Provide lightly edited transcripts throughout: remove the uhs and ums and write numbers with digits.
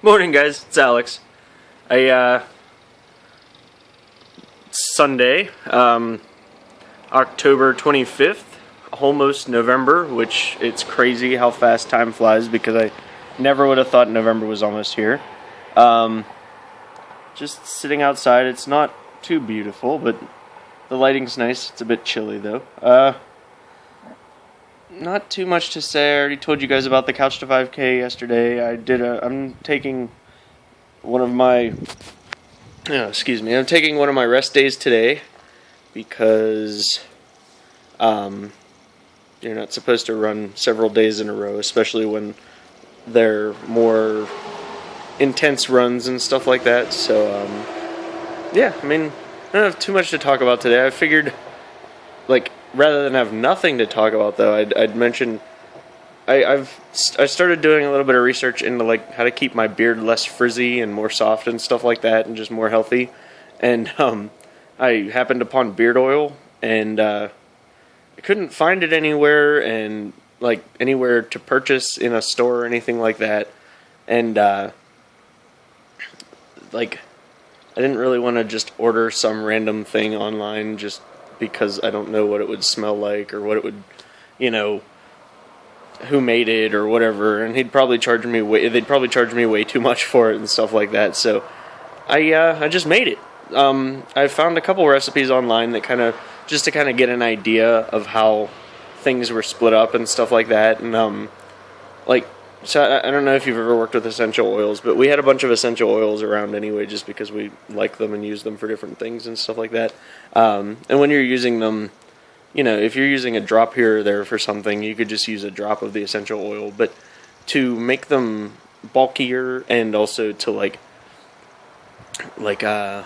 Morning, guys. It's Alex. Sunday, October 25th, almost November, which it's crazy how fast time flies because I never would have thought November was almost here. Just sitting outside. It's not too beautiful, but the lighting's nice. It's a bit chilly, though. Not too much to say. I already told you guys about the Couch to 5K yesterday. I'm taking one of my I'm taking one of my rest days today because you're not supposed to run several days in a row, especially when they're more intense runs and stuff like that. So I don't have too much to talk about today. I figured, rather than have nothing to talk about, though, I'd mention I started doing a little bit of research into how to keep my beard less frizzy and more soft and stuff like that, and just more healthy. And I happened upon beard oil, and I couldn't find it anywhere, and anywhere to purchase in a store or anything like that. And I didn't really want to just order some random thing online just because I don't know what it would smell like or what it would, who made it or whatever, and they'd probably charge me way too much for it and stuff like that. So I just made it. I found a couple recipes online that kind of get an idea of how things were split up and stuff like that. And so I don't know if you've ever worked with essential oils, but we had a bunch of essential oils around anyway, just because we like them and use them for different things and stuff like that. And when you're using them, if you're using a drop here or there for something, you could just use a drop of the essential oil. But to make them bulkier and also to lighten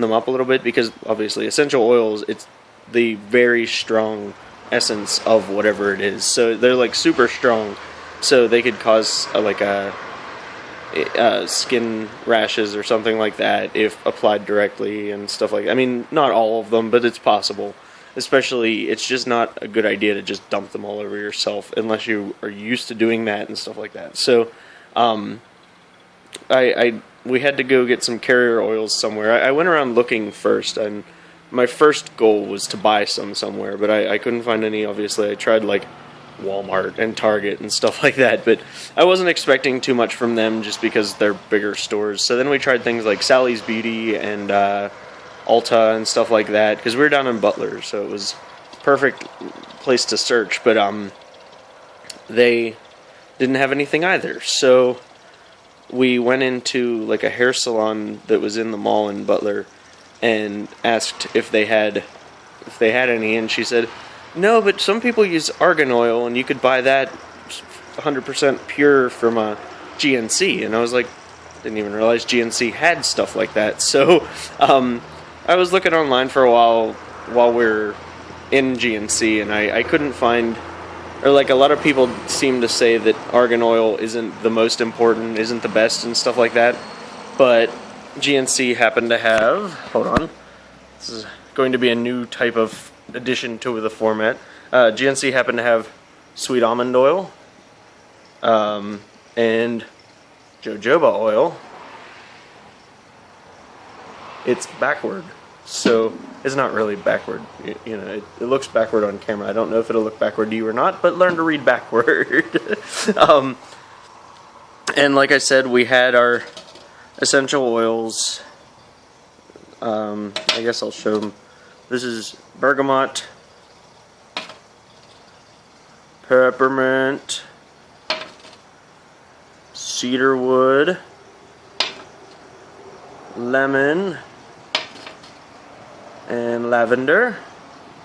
them up a little bit, because obviously essential oils, it's the very strong essence of whatever it is. So they're super strong. So they could cause skin rashes or something like that if applied directly and stuff like that. I mean, not all of them, but it's possible. Especially, it's just not a good idea to just dump them all over yourself unless you are used to doing that and stuff like that. So, we had to go get some carrier oils somewhere. I went around looking first, and my first goal was to buy some somewhere, but I couldn't find any. Obviously, I tried Walmart and Target and stuff like that, but I wasn't expecting too much from them just because they're bigger stores. So then we tried things like Sally's Beauty and Ulta and stuff like that, because we were down in Butler, so it was perfect place to search, but they didn't have anything either. So we went into a hair salon that was in the mall in Butler and asked if they had any, and she said, no, but some people use argan oil, and you could buy that 100% pure from a GNC. And I was like, didn't even realize GNC had stuff like that. So I was looking online for a while we were in GNC, and I couldn't find, or a lot of people seem to say that argan oil isn't the most important, isn't the best and stuff like that. But GNC happened to have, hold on, this is going to be a new type of addition to the format. GNC happened to have sweet almond oil and jojoba oil. It's backward, so it's not really backward. It looks backward on camera. I don't know if it'll look backward to you or not, but learn to read backward. And like I said, we had our essential oils. I guess I'll show them. This is bergamot, peppermint, cedarwood, lemon, and lavender.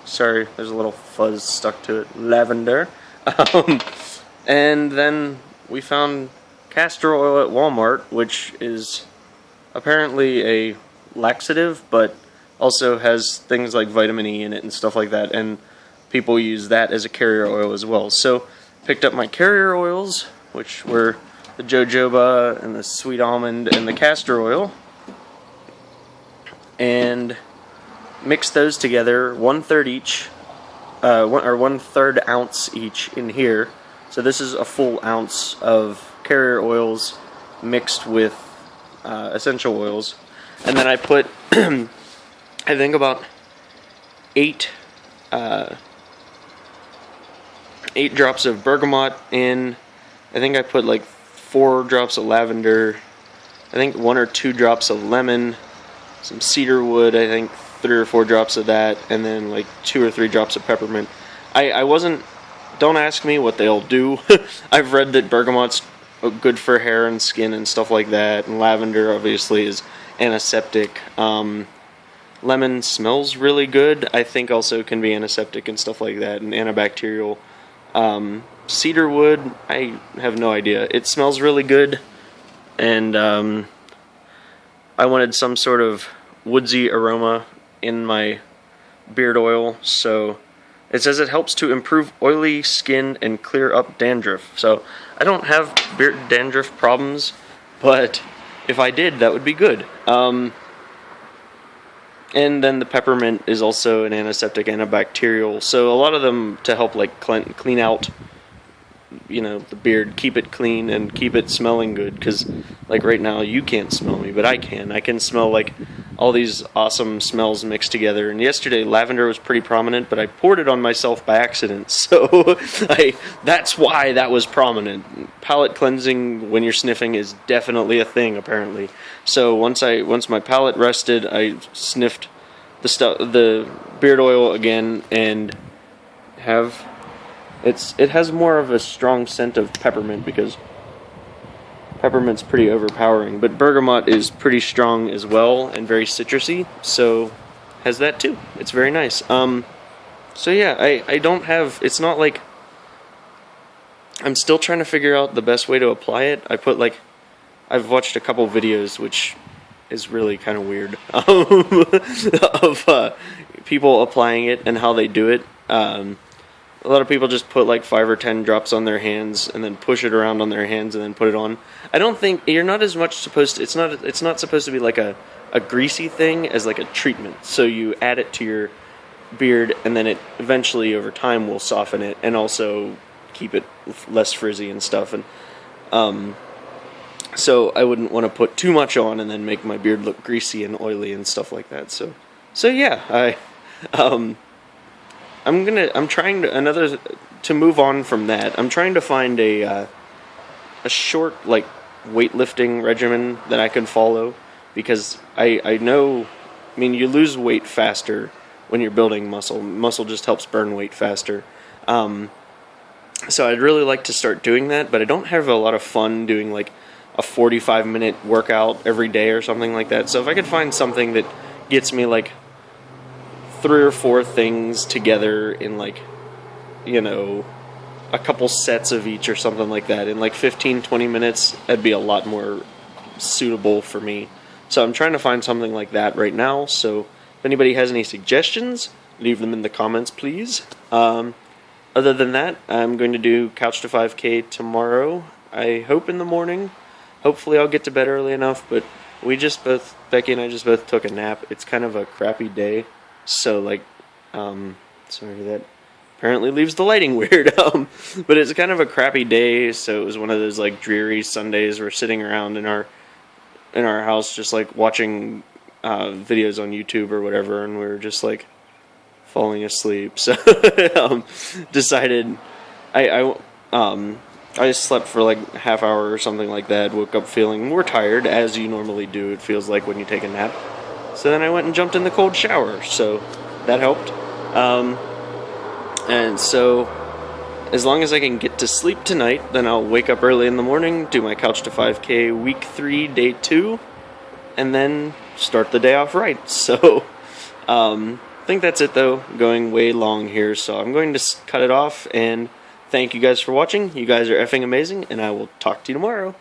Sorry, there's a little fuzz stuck to it. Lavender. And then we found castor oil at Walmart, which is apparently a laxative, but also has things like vitamin E in it and stuff like that, and people use that as a carrier oil as well. So picked up my carrier oils, which were the jojoba and the sweet almond and the castor oil, and mixed those together, 1/3 each, 1/3 ounce each in here. So this is a full ounce of carrier oils mixed with essential oils, and then I put I think about 8 drops of bergamot in. I think I put like 4 drops of lavender. I think 1 or 2 drops of lemon, some cedar wood. I think 3 or 4 drops of that, and then like 2 or 3 drops of peppermint. I wasn't. Don't ask me what they'll do. I've read that bergamot's good for hair and skin and stuff like that, and lavender obviously is antiseptic. Lemon smells really good. I think also can be antiseptic and stuff like that, and antibacterial. Cedar wood, I have no idea. It smells really good, and I wanted some sort of woodsy aroma in my beard oil, so it says it helps to improve oily skin and clear up dandruff. So I don't have beard dandruff problems, but if I did, that would be good. And then the peppermint is also an antiseptic, antibacterial. So a lot of them to help like clean out, the beard, keep it clean and keep it smelling good. Because like right now you can't smell me, but I can. I can smell like all these awesome smells mixed together. And yesterday lavender was pretty prominent, but I poured it on myself by accident. So that's why that was prominent. Palate cleansing when you're sniffing is definitely a thing apparently. So once my palate rested, I sniffed the beard oil again, and it has more of a strong scent of peppermint, because peppermint's pretty overpowering, but bergamot is pretty strong as well and very citrusy, so has that too. It's very nice. So yeah, I don't have, it's not like, I'm still trying to figure out the best way to apply it. I've watched a couple videos, which is really kind of weird, of people applying it and how they do it. A lot of people just put like 5 or 10 drops on their hands and then push it around on their hands and then put it on. I don't think you're not as much supposed to, it's not supposed to be like a greasy thing as like a treatment. So you add it to your beard, and then it eventually over time will soften it and also keep it less frizzy and stuff. And so I wouldn't want to put too much on and then make my beard look greasy and oily and stuff like that. So yeah, I'm trying to move on from that. I'm trying to find a short like weightlifting regimen that I can follow, because I know, I mean, you lose weight faster when you're building muscle. Muscle just helps burn weight faster. So I'd really like to start doing that, but I don't have a lot of fun doing like a 45-minute workout every day or something like that. So if I could find something that gets me like 3 or 4 things together in like, a couple sets of each or something like that in like 15-20 minutes, that'd be a lot more suitable for me. So I'm trying to find something like that right now. So if anybody has any suggestions, leave them in the comments, please. Other than that, I'm going to do Couch to 5K tomorrow. I hope in the morning. Hopefully I'll get to bed early enough, but Becky and I just both took a nap. It's kind of a crappy day. So like, sorry, that apparently leaves the lighting weird. But it's kind of a crappy day, so it was one of those like dreary Sundays. We're sitting around in our house, just like watching videos on YouTube or whatever, and we were just like falling asleep. So decided I slept for like a half hour or something like that. Woke up feeling more tired, as you normally do. It feels like when you take a nap. So then I went and jumped in the cold shower, so that helped. And so as long as I can get to sleep tonight, then I'll wake up early in the morning, do my Couch to 5K week 3, day 2, and then start the day off right. So I think that's it though. I'm going way long here, so I'm going to cut it off, and thank you guys for watching. You guys are effing amazing, and I will talk to you tomorrow.